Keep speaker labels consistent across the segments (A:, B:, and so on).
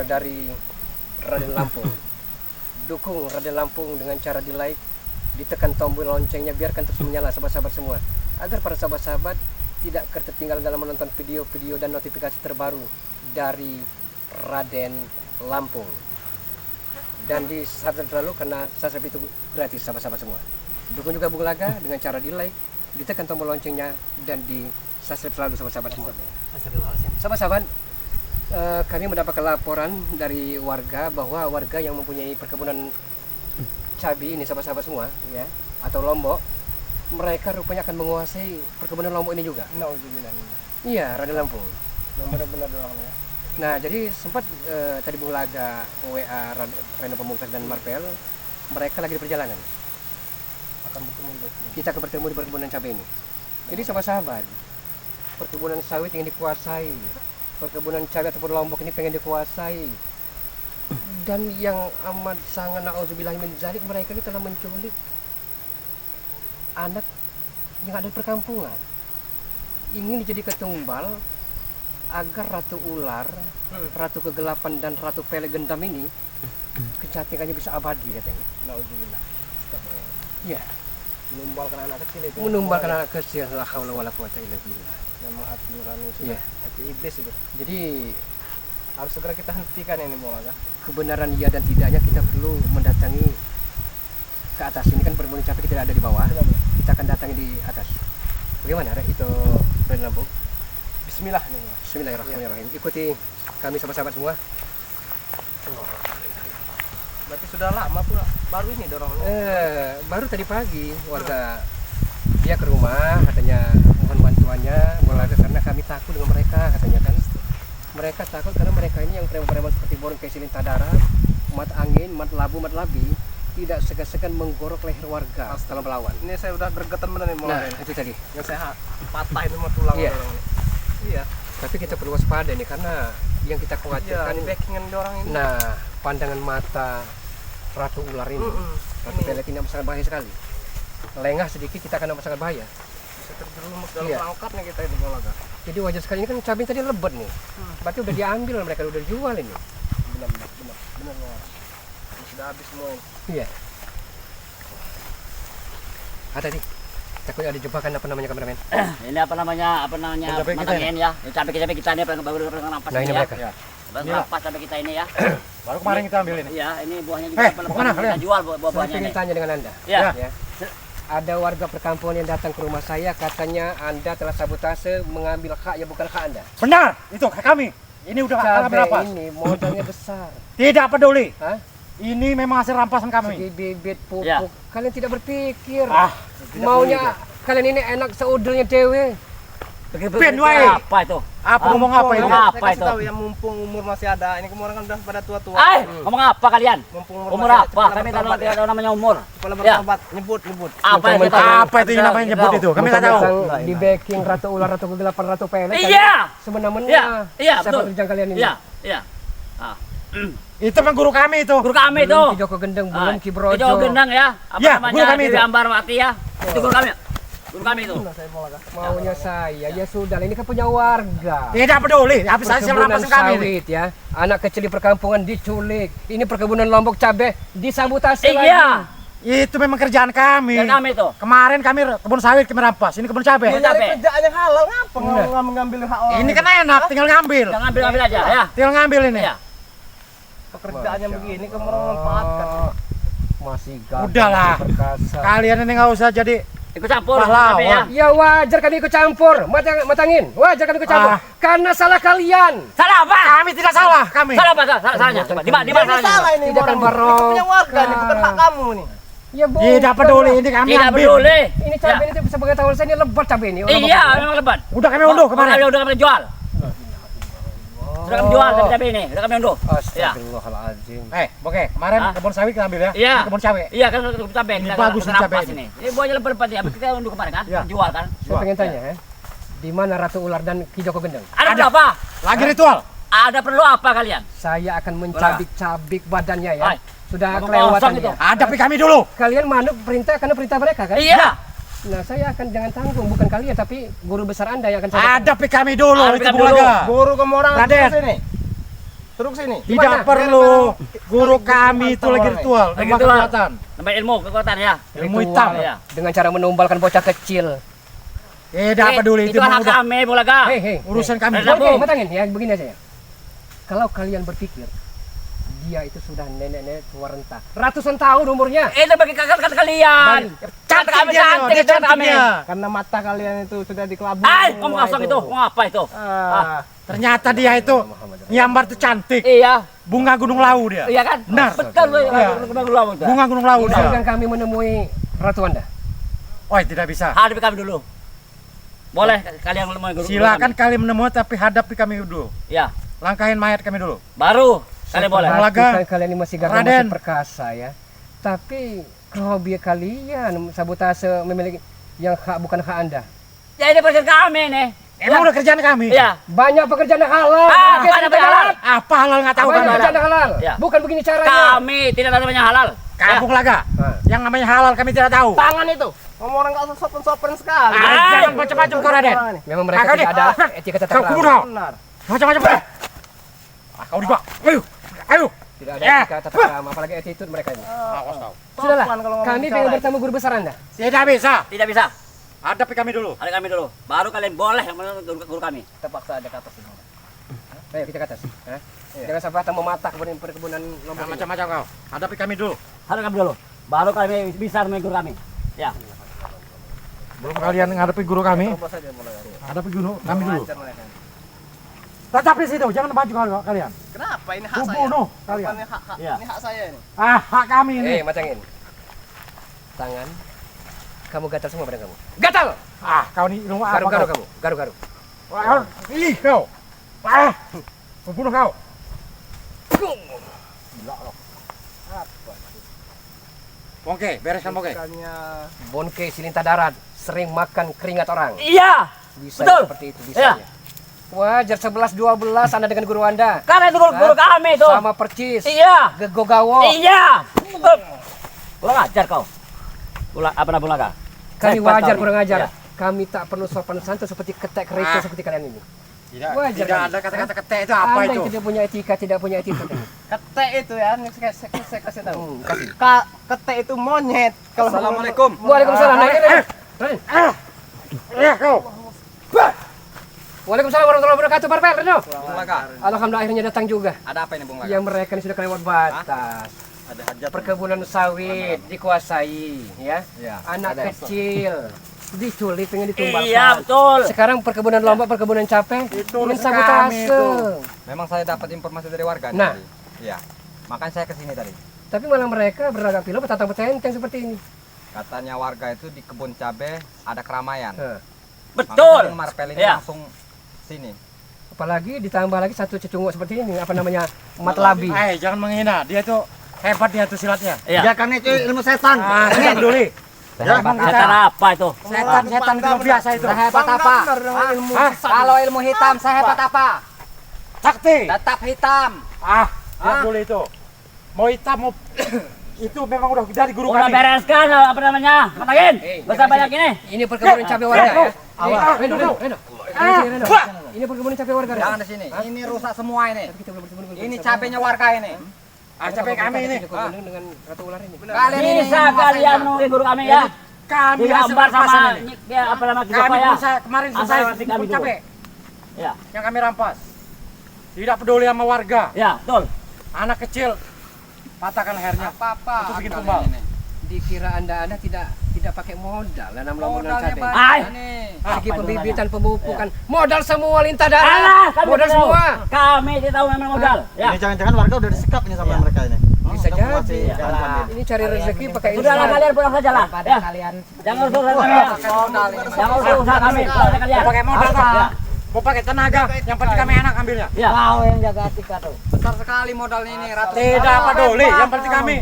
A: dari Raden Lampung. Dukung Raden Lampung dengan cara di like, ditekan tombol loncengnya, biarkan terus menyala sahabat-sahabat semua, agar para sahabat-sahabat tidak ketertinggalan dalam menonton video-video dan notifikasi terbaru dari Raden Lampung. Dan di subscribe selalu, karena subscribe itu gratis sahabat-sahabat semua. Dukung juga Bung Laga dengan cara di like, ditekan tombol loncengnya, dan di subscribe selalu sahabat-sahabat semua. Sahabat-sahabat, kami mendapatkan laporan dari warga bahwa warga yang mempunyai perkebunan cabai ini sahabat-sahabat semua ya, atau lombok, mereka rupanya akan menguasai perkebunan lombok ini juga. Iya, Raden Lampung.
B: Benar-benar orangnya.
A: Nah, jadi sempat tadi Bung Laga, WA Reno Pamungkas dan Marvel, mereka lagi di perjalanan.
B: Akan bertemu di sini.
A: Kita akan bertemu di perkebunan cabai ini. Jadi sahabat-sahabat, perkebunan sawit ingin dikuasai, perkebunan cabai ataupun lombok ini pengen dikuasai. Dan yang amat sangat na'udzubillahi min dzalik, mereka ini telah menculik anak yang ada di perkampungan. Ingin dijadikan tumbal agar Ratu Ular, Ratu Kegelapan dan Ratu Pele Gendam ini kecantikannya bisa abadi katanya.
B: Na'udzubillah.
A: Iya,
B: Menumbalkan anak kecil itu.
A: menumbalkan anak kecil, la haula wala quwata illa billah.
B: Memang hati nurani sudah.
A: Iya.
B: Hati iblis itu.
A: Jadi
B: Harus segera kita hentikan ini Bung Laga.
A: kebenaran iya dan tidaknya kita perlu mendatangi ke atas. Ini kan perkebunan cabai kita ada di bawah, kita akan datangi di atas. Bagaimana itu Raden Lampung?
B: Bismillah nih.
A: Bismillahirrahmanirrahim. Ikuti kami sahabat-sahabat semua.
B: Berarti sudah lama pula baru ini dorongnya.
A: Baru tadi pagi warga dia ke rumah, katanya mohon bantuannya mulai karena kami takut dengan mereka, katanya kan. Mereka takut karena mereka ini yang preman-preman seperti Borong Kesilin Tadara, Mat Angin, Mat Labu, Mat Labi tidak segan-segan menggorok leher warga setelah melawan.
B: Ini saya udah gregetan bener nih Bung
A: Nah,
B: Laga.
A: itu tadi.
B: Yang saya patah itu mah tulang
A: Iya.
B: dorongnya. Iya.
A: Tapi kita perlu waspada nih karena yang kita
B: Iya,
A: khawatirkan.
B: ini backingan dorong ini.
A: Nah, pandangan mata Ratu Ular ini, Ratu
B: Ini
A: Pelet ini sangat bahaya sekali. Lengah sedikit kita akan sangat bahaya.
B: bisa terjerumus dalam
A: Iya.
B: perangkapnya kita ini Bung Laga.
A: Jadi wajar sekali, ini kan cabai tadi lebat nih. Berarti udah diambil, mereka udah dijual ini.
B: Benar Bung Laga. Ini sudah habis semua ini.
A: Iya. Tadi takutnya ada jebakan apa namanya kameramen?
C: Ini apa namanya matangin ya. Ini cabai kita ini baru rampas
A: Nah, ini
C: ini ya.
A: mereka.
C: Baru rampas cabai kita ini ya.
D: Baru kemarin kita ambil ini.
C: Iya, ini buahnya juga
D: kemana
C: kita
D: kalian?
C: jual
A: Saya
C: buah-buahnya
A: ingin
C: ini.
A: tanya dengan Anda.
C: Iya.
A: Ya. Ada warga perkampungan yang datang ke rumah saya, katanya Anda telah sabotase mengambil hak yang bukan hak Anda.
D: Benar, itu hak kami. Ini udah hak berapa?
A: Cabai ini modalnya besar.
D: Tidak peduli.
A: Hah?
D: Ini memang hasil rampasan kami.
A: Segi bibit, pupuk.
C: Ya.
A: Kalian tidak berpikir.
D: Ah,
A: Maunya kalian ini enak seudulnya dewe.
D: Ben, wae.
C: Apa itu?
D: Apa ngomong apa ini?
C: Ngomong apa
B: Saya kasih
C: itu?
B: tahu ya, mumpung umur masih ada. Ini kemarin kan udah pada tua-tua.
C: Ngomong apa kalian?
B: Mumpung
C: Umur
B: masih ada,
C: apa?
B: cepat
C: Kami
B: bertobat ya.
C: tidak tahu namanya umur.
B: Kepala
C: Ya.
B: bertobat, nyebut.
C: Apa itu?
D: Apa itu yang namanya nyebut itu? Kami nggak tahu.
A: Di backing Ratu Ular, Ratu Kegelapan, Ratu Pele.
C: Iya.
A: Semena-mena.
C: Iya,
A: Siapa
C: betul.
A: kerjaan kalian ini?
C: Iya.
D: Itu memang guru kami itu.
C: Guru kami itu.
A: Ki Joko Gendeng, belum Ki Brojo.
C: Ki Joko Gendang ya. Apa
D: Ya,
C: namanya?
D: guru kami
C: Dewi
D: itu.
C: Ambarwati ya. Itu guru kami. Guru kami itu.
A: Maunya saya, ya sudah. Ini kan punya warga.
D: Tidak peduli. Habis hasil
A: Perkebunan
D: rampasan kami ini.
A: sawit ya. Anak kecil di perkampungan diculik. Ini perkebunan lombok cabai disabotase lagi.
C: Iya.
D: Itu memang kerjaan kami.
C: Dan kami itu.
D: Kemarin kami kebun sawit kami rampas. Ini kebun cabai.
C: Kebun
B: Cari
C: cabai.
B: kerjaan yang halal, ngapa nggak mengambil hak orang?
D: Ini kan enak, tinggal ngambil.
C: Jangan ambil aja ya.
D: Tinggal ngambil ini.
C: Iya.
B: pekerjaan yang begini kamu orang manfaatkan.
A: Masih gagah.
D: Udahlah.
A: Perkasa.
D: Kalian ini nggak usah jadi
C: Ikut campur
D: Pahlawan.
C: cabai ya.
A: Ya wajar kami ikut campur, matangin. Wajar kami ikut campur.
D: Ah.
A: Karena salah kalian.
C: Salah apa?
D: kami tidak salah kami.
C: Salah apa? Salahnya. Coba di mana
B: Ini salah
C: salahnya?
B: ini
A: Tidak
B: orang.
A: akan barok.
B: Itu punya warga nih, bukan hak kamu nih.
A: Ya bu.
D: Tidak peduli ini kami
C: Tidak
D: ambil.
C: peduli.
A: Ini cabai ini sebagai tahu saya ini lebat cabai ini. Orang
C: Iya,
A: bapak.
C: memang lebat.
D: Udah kami unduh kemarin.
C: Udah kami jual. Sudah kami jual cabai ini. Sudah kami unduh. Iya.
A: Astagfirullahaladzim.
D: Oke, kemarin
C: Hah?
D: kebun sawit kita ambil ya.
C: Iya.
D: Ini kebun cabai.
C: Iya kan kebun cabai.
D: Ini
C: Kita
D: bagus nih
C: rampas
D: cabai
C: ini. Ini buahnya lebat ya. Kita unduh kemarin kan?
D: Iya.
C: Jual kan?
A: Saya pengen tanya ya. Di mana Ratu Ular dan Ki Joko Gendeng?
C: Ada berapa?
D: Lagi ritual.
C: Ada perlu apa kalian?
A: Saya akan mencabik-cabik badannya ya.
C: Hai.
A: Sudah
C: Ngomong
A: kelewatan
C: kosong itu.
A: ya.
D: Hadapi kami dulu.
A: Kalian manut perintah karena perintah mereka kan?
C: Iya.
A: Nah saya akan jangan tanggung, bukan kalian tapi guru besar Anda yang akan saya.
D: Hadapi kami dulu.
C: Hadapi
D: Itu
C: kami
D: Bulaga.
C: dulu.
B: Guru kamu orang
D: Raden.
B: sini. Suruh sini.
D: Tidak perlu. Guru kami itu lagi ritual.
C: Lagi
D: Nambah
C: ritual.
D: kekuatan.
C: Nambah ilmu, kekuatan ya.
D: Ilmu
A: Ritual.
D: hitam.
C: Iya.
A: Dengan cara menumbalkan bocah kecil.
D: Tidak peduli
C: Itu hak
D: udah
C: kami, Bulaga.
A: Hei,
D: urusan kami.
C: Ada-
A: Oke, matangin ya, begini aja ya. Kalau kalian berpikir dia itu sudah nenek-nenek tua renta, ratusan tahun umurnya.
C: Itu bagi kata kalian. Kata kami cantik,
D: dia
C: kata kami.
D: cantiknya.
B: Karena mata kalian itu sudah dikelabui.
C: Ay,
B: semua
C: kamu kosong itu. Mau apa itu?
B: Ah.
D: Ternyata dia itu nyambar tuh cantik.
C: Iya,
D: Bunga Gunung Lawu dia.
C: iya kan?
D: Benar.
C: Betul,
D: Iya. Bunga Gunung Lawu dia.
A: Izinkan kami menemui Ratu Anda.
D: Oh, tidak bisa.
C: Hadapi kami dulu. Boleh kalian mau guru.
D: Silakan kalian menemui tapi hadapi kami dulu.
C: Ya,
D: Langkahin mayat kami dulu.
C: baru kalian boleh.
D: Bang Laga.
A: Perhatikan kalian ini masih gagah,
D: Raden.
A: masih perkasa ya. Tapi kehobi kalian sabotase memiliki yang hak bukan hak Anda.
C: Ya ini pekerjaan kami nih.
D: Emang udah kerjaan kami?
C: Iya.
A: Banyak pekerjaan yang halal.
C: Ah,
A: Oke,
C: ada
A: tidak
C: halal.
D: Apa halal nggak tahu
A: Banyak
D: kami?
A: pekerjaan yang halal.
C: Ya.
A: Bukan begini caranya.
C: Kami tidak ada namanya halal.
D: Kampung Laga.
A: Ah.
D: Yang namanya halal kami tidak tahu.
B: Tangan itu. Ngomong orang nggak sopan-sopan sekali.
C: Ah,
D: Jangan macam-macam kau Raden.
A: Memang mereka
D: Kakak
A: tidak
D: dia.
A: ada etika tata
D: Kau
A: krama.
D: kubur kau.
B: Benar.
D: Macam-macam kau. Kau di bawah. Ayo. Ayo.
A: Tidak ada
D: Ya.
A: etika tata krama, apalagi attitude mereka ini.
D: Awas kau.
A: Sudahlah,
B: Sopan kalau ngomong
A: kami
B: bicara.
A: pengen bertemu guru besar Anda.
D: Tidak bisa.
C: Tidak bisa.
D: Hadapi kami dulu.
C: Ada kami dulu. Baru kalian boleh menurut guru kami.
B: Kita paksa ada kata sini.
A: Ayo kita ke atas. Ya. Jangan sampai kita mematah perkebunan
D: Nah,
A: lombok ini.
D: macam-macam kau. Hadapi kami dulu.
C: Ada kami dulu. Baru kalian bisa menurut guru kami. Ya.
D: Belum kalian menghadapi guru kami.
B: Coba saja mulai.
D: Hadapi guru kami dulu.
B: Ajar mereka.
D: Tetap di situ. Jangan maju kalian.
B: Kenapa ini hak
D: Ku
B: saya?
D: bunuh
B: Apa
D: kalian.
B: Ini hak,
C: Iya.
B: ini hak saya ini.
D: Ah, hak kami ini.
A: Matangin. Tangan. Kamu gatal semua badan kamu. Gatal!
D: Ah, kau ini ilmu apa
A: Garu-garu
D: kau?
A: kamu. Garu-garu.
D: Wah, ih kau. Ah, membunuh kau. Oke, bereskan oke.
B: Bukannya
A: Bonke silintah darat sering makan keringat orang.
C: Iya.
A: Bisa
C: Betul.
A: seperti itu
C: Iya.
A: bisa. Wajar 11-12 Anda dengan guru Anda.
C: Karena itu guru kami itu.
A: Sama percis.
C: Iya.
A: Gegogawo.
C: Iya. Kurang ajar kau. Apa nama Bulaga?
A: Kami
C: Hebat
A: wajar
C: kami.
A: kurang ajar.
C: Iya.
A: Kami tak perlu sopan santun seperti ketek kerikil
D: Ah.
A: seperti kalian ini.
D: Tidak,
A: Wajar
D: tidak
A: kali.
D: ada kata-kata ketek itu apa
A: Anda
D: itu?
A: yang tidak punya etika, tidak punya etika.
B: ketek itu ya, ini saya kasih tahu.
A: Kasih.
B: Ketek itu monyet. Kalau Assalamualaikum.
A: Waalaikumsalam. Nah, ini, Raden.
D: Ya kau.
A: Waalaikumsalam warahmatullahi wabarakatuh, Parpel, Reno.
E: Bung Laga,
A: Alhamdulillah akhirnya datang juga.
E: ada apa ini Bung Laga?
A: Yang mereka ini sudah kelewat batas.
E: Ada hajat.
A: Perkebunan sawit dikuasai, ya.
E: Ya,
A: Anak
E: ada.
A: kecil diculik, pengen ditumbalkan.
C: Iya, betul.
A: Sekarang perkebunan lombok, perkebunan capek,
D: Itu
A: ingin
D: kami
A: sabotase.
D: itu.
E: Memang saya dapat informasi dari warga
A: Nah.
E: tadi. Iya. Makanya saya kesini tadi.
A: Tapi malah mereka berlagak pilu bertatang petenteng seperti ini.
E: Katanya warga itu di kebun cabe ada keramaian.
A: Nah,
C: Betul.
E: Makanya Marpel ini
C: Iya.
E: langsung sini.
A: apalagi ditambah lagi satu cecunguk seperti ini, apa namanya, matlabi.
D: Jangan menghina. Dia tuh hebat dia tuh silatnya.
C: Iya.
B: kan itu ilmu setan.
D: Ah, tidak peduli. Ya, emang
C: Setan
D: kita
C: apa itu?
D: setan itu biasa itu.
E: Hebat apa?
D: Hah?
E: Kalau ilmu hitam saya hebat apa?
D: Sakti.
E: Tetap hitam.
D: Ah, tidak boleh itu. Mau hitam mau itu memang udah dari guru
C: Udah
D: kami.
C: bereskan apa namanya? Matangin. Gak usah banyak ini.
A: Ini perkebunan capek warga ya. Reno, Reno.
D: Ah,
A: Ini perkebunan capek warga. Reno.
E: Jangan di sini. Ini rusak semua ini.
A: Kita belum bertemu dengan
E: Ini
A: guru
E: cabenya warga ini.
D: ah, capek kami ini.
A: besar. Dengan ratu ular ini.
E: Kalian ini
C: Bisa kalian nungguin guru kami ya.
D: Kami hasil
C: Digambar sama
D: rampasan ini.
C: ya apa nama kita
D: Kami
C: ya.
D: kemarin
C: Asal
D: selesai
C: nanti kami
D: kebun
C: dulu.
D: capek
C: Ya,
D: yang kami rampas. Tidak peduli sama warga.
C: ya, betul.
D: Anak kecil patahkan lehernya.
E: apa-apa.
D: Untuk bikin
E: kalian
D: tumbal.
E: ini.
A: Dikira Anda tidak pakai modal dalam lombongan
E: Modalnya
A: capek.
C: Ay.
E: banyak ini.
A: Segi
C: Apa
A: pembibitan, pemupukan, modal semua lintah darat.
C: Alah, kami
A: Modal
C: tidak tahu.
A: semua.
C: Kami tidak tahu memang modal. Ya.
B: Ini jangan-jangan warga udah disekap ini sama
C: Iya.
B: mereka ini.
A: Bisa
B: Kamu masih
A: jadi.
B: jalan-jalan ini.
A: Ini cari rezeki pakai
C: Sudahlah
A: instan.
C: kalian pulang saja lah. Ya.
E: Kalian
C: Jangan urus urusan kami ya.
E: modal ini.
C: Jangan urus urusan kami. Pulang saja kalian.
D: Mau pakai modal
C: Ya.
D: kok? Mau pakai tenaga? Yang penting kami enak ambilnya.
C: Ya.
B: Kau yang jaga etika tuh.
E: Besar sekali modal ini. Ratus
D: Tidak peduli. Yang penting kami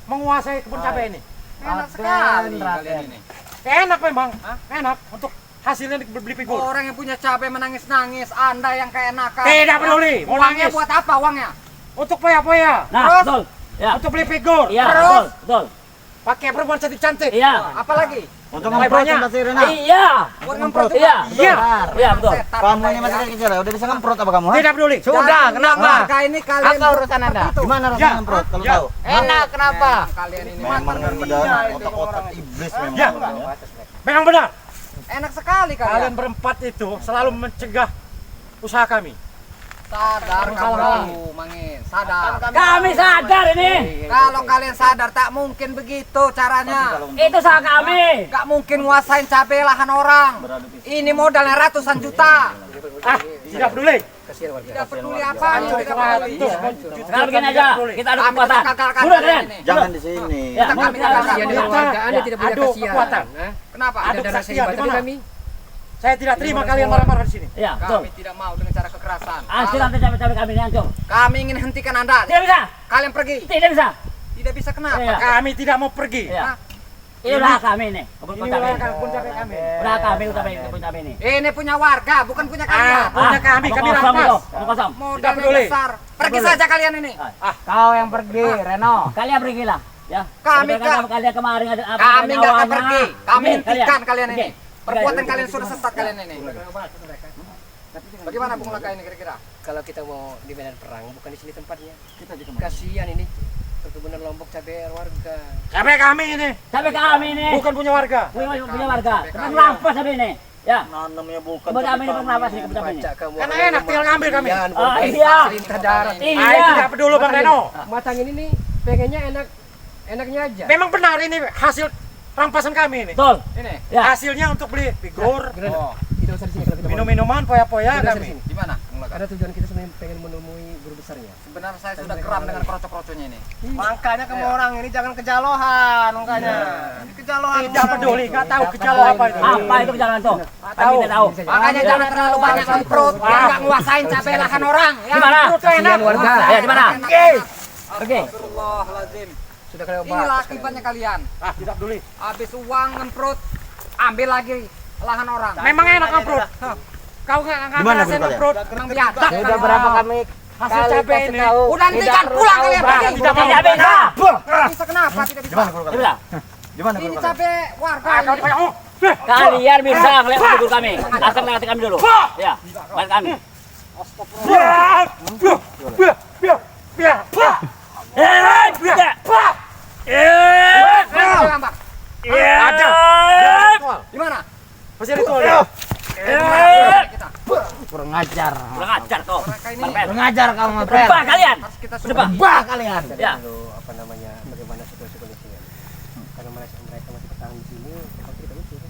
D: menguasai kebun cabai ini.
E: enak sekali kalian ini.
D: Enak memang. Enak untuk hasilnya dibeli figur.
E: Orang yang punya cabai menangis-nangis, Anda yang keenakan.
D: Tidak peduli. Mau
E: Uangnya
D: nangis.
E: buat apa uangnya?
D: Untuk poya-poya.
C: Nah,
E: Terus?
C: betul. Ya.
D: Untuk beli figur.
C: Iya,
E: Terus?
C: betul, betul.
D: Pakai perempuan cantik-cantik.
C: Iya.
E: Apalagi?
F: Untuk ngemprot
D: Lebarnya.
F: Mbak Sirena.
C: Iya.
B: Buat ngemprot.
C: Iya.
D: Iya.
C: Iya betul.
F: Kamu ini masih kecil ya, udah bisa ngemprot apa kamu? ha?
D: Tidak peduli.
B: Sudah, kenapa?
F: Warga
B: ini kalian
F: Apa urusan Anda? Gimana rasanya ngemprot kalau
D: Ya.
F: tahu?
B: Enak, kenapa? Kalian ini
F: Memang udah otak-otak iblis memang.
D: Ya. Memang benar.
B: enak sekali
D: Kalian
B: kalian.
D: berempat itu selalu mencegah usaha kami.
B: Sadar kamu, Mangin. Sadar.
C: Kami sadar ini.
B: Kalau kalian sadar tak mungkin begitu caranya.
C: Itu salah kami.
B: Gak mungkin nguasain cabai lahan orang. Ini modalnya ratusan juta.
D: Ah, tidak peduli.
A: Kasihan warga.
B: Tidak peduli apa, tidak peduli.
C: Sekarang begini aja. Kita adu kekuatan.
B: Gagalkan
C: Udah kalian.
F: Jangan di sini.
C: Ya,
B: Kita kami
C: kita
B: gagalkan.
A: Kasihan dengan warga, Anda tidak punya
D: Adu
A: kasihan.
D: kekuatan.
A: Hah?
B: Kenapa?
A: Ada
D: Adu
A: darah
D: kesaktian,
A: sehebat
D: di mana?
A: kami.
D: Saya tidak terima kalian marah-marah di sini.
C: Ya, betul.
B: Kami tidak mau dengan cara kekerasan.
C: Hancur nanti cabai-cabai kami ini hancur.
B: Kami ingin hentikan Anda.
C: Tidak bisa.
B: Kalian pergi.
C: Tidak bisa.
B: Tidak bisa kenapa?
C: Iya.
D: Kami tidak mau pergi.
C: Iya. Ini ulah kami nih. Kebun
D: Ini
C: cabai.
D: wilayah kebun cabai kami.
C: Udah kami kebun cabai ini.
B: Ini punya warga, bukan punya
D: Ah,
B: kalian.
D: punya kami
C: kosong
D: rampas.
C: itu. Kosong.
B: Modalnya
D: peduli.
B: besar. Pergi saja kalian ini.
F: Kau yang pergi, Reno.
C: Kalian pergilah. Ya.
B: Kami
C: Daripada kalian kemarin ada apa?
B: Kami nggak akan
C: nyawanya.
B: pergi. Kami
C: Pergi,
B: hentikan kalian
C: Pergi.
B: ini. Perbuatan kalian sudah sesat kalian ini. Bagaimana Bung Laka ini kira-kira?
A: Kalau kita mau di medan perang, bukan di sini tempatnya. Kasihan ini perkebunan Lombok cabai warga.
D: Cabai kami ini,
C: Cabai kami ini.
D: bukan punya warga.
C: Punya warga. Tapi rampas cabai ini. Ya.
F: Nanamnya bukan.
C: Kebun kami ini rampas nih kebun cabai ini.
A: Baca kamu.
D: Karena enak tinggal ngambil kami.
C: Oh iya.
A: Perintah darat.
D: Ah,
C: Iya.
D: tidak peduli Bang Reno.
A: Matang ini nih pengennya enaknya aja.
D: Memang benar ini hasil rampasan kami ini.
C: Betul.
B: Ini.
C: Ya.
D: Hasilnya untuk beli figur,
A: Oh, tidak usah di sini kalau kita mau.
D: minum-minuman, poya-poya
A: Tidak usah di
D: kami.
A: sini.
B: Di mana Bung Laka?
A: Karena tujuan kita sebenarnya pengen menemui guru besarnya.
B: Sebenarnya saya sudah geram dengan krocok-kroconya ini.
G: Makanya kamu orang ini jangan kejalohan, makanya. Ini kejalohan.
D: Tidak peduli, nggak tahu gejala apa itu.
C: Apa itu jalan tuh? Kami tidak tahu.
B: Makanya jangan terlalu banyak ngemprot, biar nggak nguasain cabai lahan orang. Ya.
C: Di mana?
A: Kasihan warga.
C: Ya, di mana? Oke.
B: Astagfirullahaladzim.
A: Sudah kalian
B: Inilah
A: bahas.
B: akibatnya kalian.
D: Ah, tidak peduli.
B: Habis uang ngemprot, ambil lagi lahan orang.
D: Memang enak ngemprot. Kau nggak
F: Gimana,
D: ngerasain
F: Bro,
D: ngemprot.
B: Memang biadab.
G: Sudah berapa kami
D: Hasil
G: kali
D: cabai
G: kasih
D: ini.
G: tahu.
B: Udah hentikan, pulang kalian pergi.
D: Tidak mau.
C: Tidak bisa.
B: Bisa kenapa tidak bisa?
F: Gimana kalau
C: Tidak bisa.
F: Gimana
B: Ini
F: kalau
B: cabai warga.
D: Ah, kau
B: ini.
D: dibayar. Oh,
C: Kalian bisa ngeliat figur kami. Asal ngeliat kami dulu. Ya, lihat kami.
D: biar, biar, biar, biar, biar.
C: Tidak.
B: Bilang, Pak.
D: Ada.
B: Di mana?
D: Masih ritual ya.
B: Kita.
F: kurang ajar.
C: Kurang ajar kau.
B: Mereka ini
C: Perpet.
F: Kurang ajar kamu ngepel.
C: Berubah kalian.
B: harus kita
C: Berubah.
F: Bah kalian.
C: Ya.
A: Lalu apa namanya bagaimana situasi kondisinya? Karena mereka masih bertahan di sini, pasti kita usir.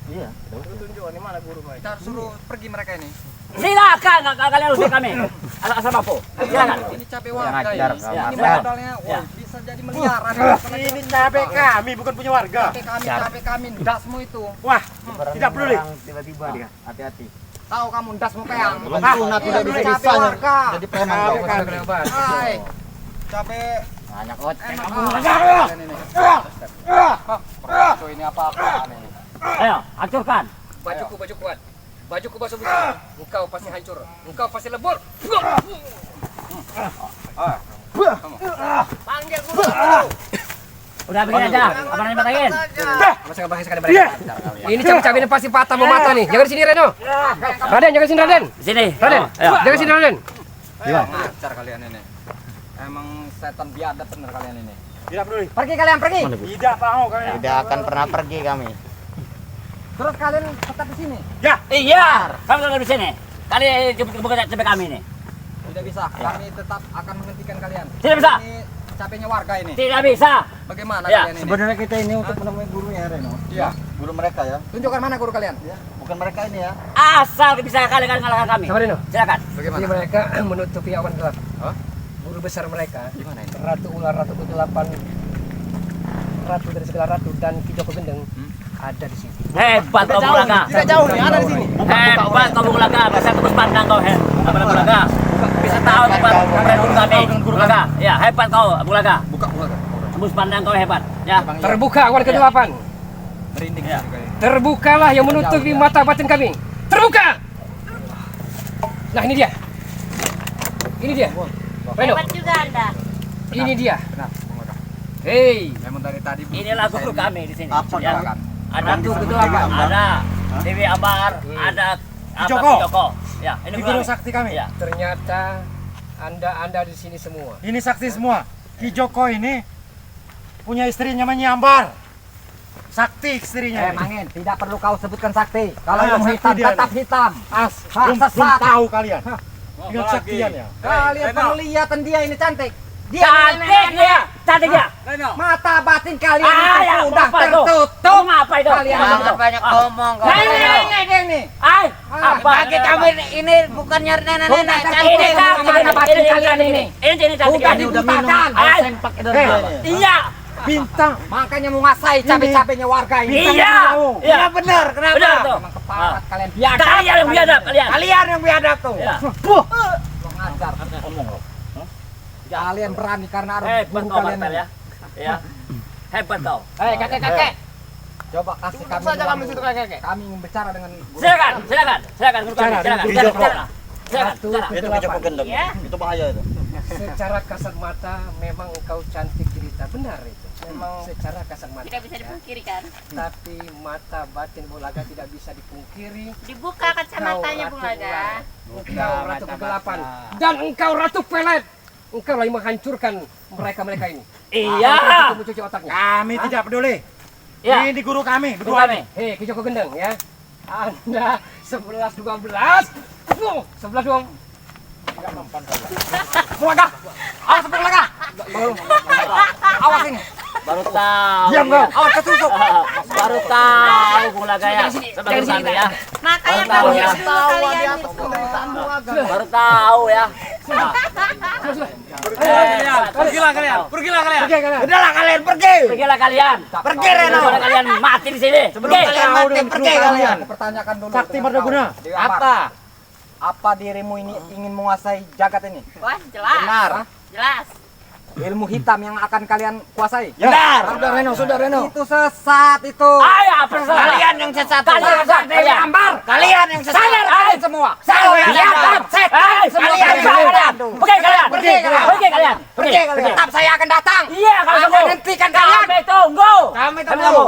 F: Iya.
G: Tunjuk di mana guru mereka.
B: kita harus suruh pergi mereka ini.
C: Silakan kalian usir kami. Asal mampu. Silakan.
B: Ini cabai warga
F: Ngajar
B: ini.
F: kamu.
C: Ya,
B: Ini
C: silakan.
B: modalnya wah,
C: Ya.
B: bisa jadi miliaran.
D: Ini cabai kami, bukan punya warga.
B: Cabai kami, ndasmu itu.
D: Wah, tidak peduli.
F: Tiba-tiba dia. Hati-hati.
B: Tahu kamu ndasmu peang.
F: Belum sunat udah
B: Ini
F: bisa
B: cabai warga.
F: jadi preman
D: Cabai
F: kau.
D: kami.
A: Kalian bahas.
B: Hai. Cabai
F: Banyak ot.
B: enak. Kalian ini. Oh, ini apa-apaan ini?
C: Ayo, hancurkan.
A: Bajuku baju kuat. Bajuku basuh besi. Engkau pasti hancur. Engkau pasti lebur. Panggil guru.
C: Udah begini aja. Apa yang dimatakin?
A: Masa nggak bahas sekali mereka. Ini cabai ini pasti patah mau mata nih. Jangan di sini Reno. Raden, jangan di sini Raden.
C: Di sini.
A: Raden,
C: Oh, ayo.
A: jangan di sini Raden.
B: Ngajar kalian ini. Emang setan biadab bener kalian ini.
D: Tidak peduli.
B: Pergi kalian, pergi.
D: Tidak mau kalian.
F: Tidak akan pernah pergi kami.
B: Terus kalian tetap di sini.
D: Ya,
C: Iya. Kami tetap di sini. Kalian bukan cabai kami ini.
B: Tidak bisa. Kami tetap akan menghentikan kalian.
C: Tidak bisa.
B: Ini cabainya warga ini.
C: Tidak bisa.
B: Bagaimana
C: Ya,
B: kalian ini?
F: Sebenarnya kita ini untuk menemui gurunya Reno.
B: Iya.
F: Guru mereka ya.
B: Tunjukkan mana guru kalian.
F: Ya, bukan mereka ini ya.
C: Asal bisa kalian ngalahkan kami.
A: Sama Reno.
C: Silakan.
B: Bagaimana?
A: Ini mereka menutupi awan gelap.
B: Hah?
A: Guru besar mereka,
B: Gimana ini?
A: Ratu Ular, Ratu Kedelapan, Ratu dari segala ratu dan Ki Joko Gendeng ada di sini.
C: Hebat kau Bulaga.
G: Tidak jauh nih, ada di sini.
C: Hebat kau Bulaga. Bisa tembus pandang kau. Apa Bulaga? Bisa tahu tempat guru kami. Bulaga. Ya, hebat kau Bulaga.
B: Buka buka.
C: Tembus pandang kau hebat. Ya.
A: Terbuka awan kedelapan.
B: Merinding
C: Ya.
B: juga ini.
A: Terbukalah yang menutupi mata batin kami. Terbuka. Nah ini dia. Ini dia. Reno.
C: juga Anda.
A: Ini dia.
B: Benar, Bung Laka.
A: Hei.
B: Memang dari tadi
C: Inilah guru kami di sini.
F: Apa
C: Ya.
B: Silakan.
C: Ada ada Dewi Ambar, ada apa,
D: Joko.
C: Ki Joko. Ya, ini
D: Ki Guru Sakti kami.
C: Ya.
A: Ternyata Anda di sini semua.
D: Ini saksi semua. Ki Joko ini punya istri namanya Ambar. Sakti istrinya.
E: Mangin, tidak perlu kau sebutkan sakti. Kalau
D: Ah,
E: ilmu
D: sakti
E: hitam
D: dia
E: tetap
D: nih.
E: hitam.
D: Belum
E: sesat.
D: tahu kalian. Ingat saktian ya.
E: Kalian penglihatan dia ini cantik. Dia
C: Cantik dia, cantik dia.
E: mata batin kalian
C: Ah, ya,
E: itu sudah
C: apa itu?
E: tertutup.
C: Apa itu?
E: Kalian
C: Apa
E: jangan
C: itu?
F: banyak
C: Ah.
F: ngomong kau.
E: Ini.
C: Ay, apa?
F: Bagi kami ini bukannya nenek-nenek
C: Ini
F: cantik.
C: cantik kalian ini. Ini cantik
E: Udah
C: ini.
E: dibutakan.
C: Ay,
F: pakai
C: iya.
D: Bintang.
E: Makanya menguasai cabai-cabainya warga ini.
C: Iya. Iya.
F: benar. Kenapa?
C: Benar tuh.
E: Memang keparat kalian biadab.
C: Kalian yang biadab kalian.
F: Kalian yang biadab tuh.
C: Ya.
E: Mengajar. Kalian berani karena ada
C: Hebat
E: guru
C: kau
E: kalian.
C: Martel ya. Ya. Hebat kau.
E: Kakek. Coba kasih kami
G: saja
E: ruang
G: kami
E: dulu.
G: situ kakek.
E: Kami ingin bicara dengan guru.
C: Silakan, silakan, silakan guru kami,
D: Bicara,
C: silakan.
D: Ki
C: Bicara,
D: Joko.
C: bicara. Silakan,
A: Satu
C: bicara.
F: Itu kejauh gendong. Itu bahaya itu.
A: Secara kasat mata memang engkau cantik jelita, benar itu. Memang secara kasat mata.
H: Tidak bisa dipungkiri kan?
A: Tapi mata batin Bulaga tidak bisa dipungkiri.
H: Dibuka kacamatanya Bung Laga.
A: Engkau ratu kegelapan dan engkau ratu pelet. Engkau lagi menghancurkan mereka ini.
C: Iya.
A: Kamu cuci otaknya.
D: Kami tidak peduli.
C: Ya.
D: Ini guru kami.
C: Guru
D: Berdua
C: kami.
A: Hei, Ki Joko Gendeng ya. Anda 11-12. 11-12.
E: Bulaga. Awas Bulaga. Awas ini.
C: Baru tahu.
D: Diam kau.
E: Awas ketusuk.
C: Baru tahu Bung Laga ya. Sebagai kami ya.
H: Makanya
C: Baru tahu
H: kami
C: ya.
H: kasih tahu kalian.
C: Baru tahu ya.
G: Pergilah kalian. Pergilah kalian.
F: Udahlah kalian pergi.
C: Pergilah kalian.
F: Pergi Reno.
C: Sebelum kalian mati di sini.
F: Sebelum
C: Pergi.
F: kalian mati pergi kalian.
E: Aku pertanyakan dulu.
D: Sakti
E: dengan
D: Mardaguna.
E: kau. Dewi Ambar. Apa dirimu ini ingin menguasai jagat ini?
H: Wah, jelas.
E: Benar.
H: Jelas.
E: Ilmu hitam yang akan kalian kuasai.
F: Benar.
E: Sudah Reno. Itu sesat itu.
C: Ayo, persoalan.
F: Kalian yang sesat.
C: Kalian yang sesat.
E: Dewi Ambar.
F: Kalian yang sesat.
E: Kalian semua.
C: Biadab.
E: Semua
C: Kalian
E: kalian.
C: Pergi kalian.
E: Pergi kalian.
C: Pergi kalian.
E: Pergi kalian. Tetap saya akan datang.
C: Iya, kalau
E: Akan
C: tunggu.
E: hentikan kalian.
C: Kami tunggu.
E: Kami tunggu.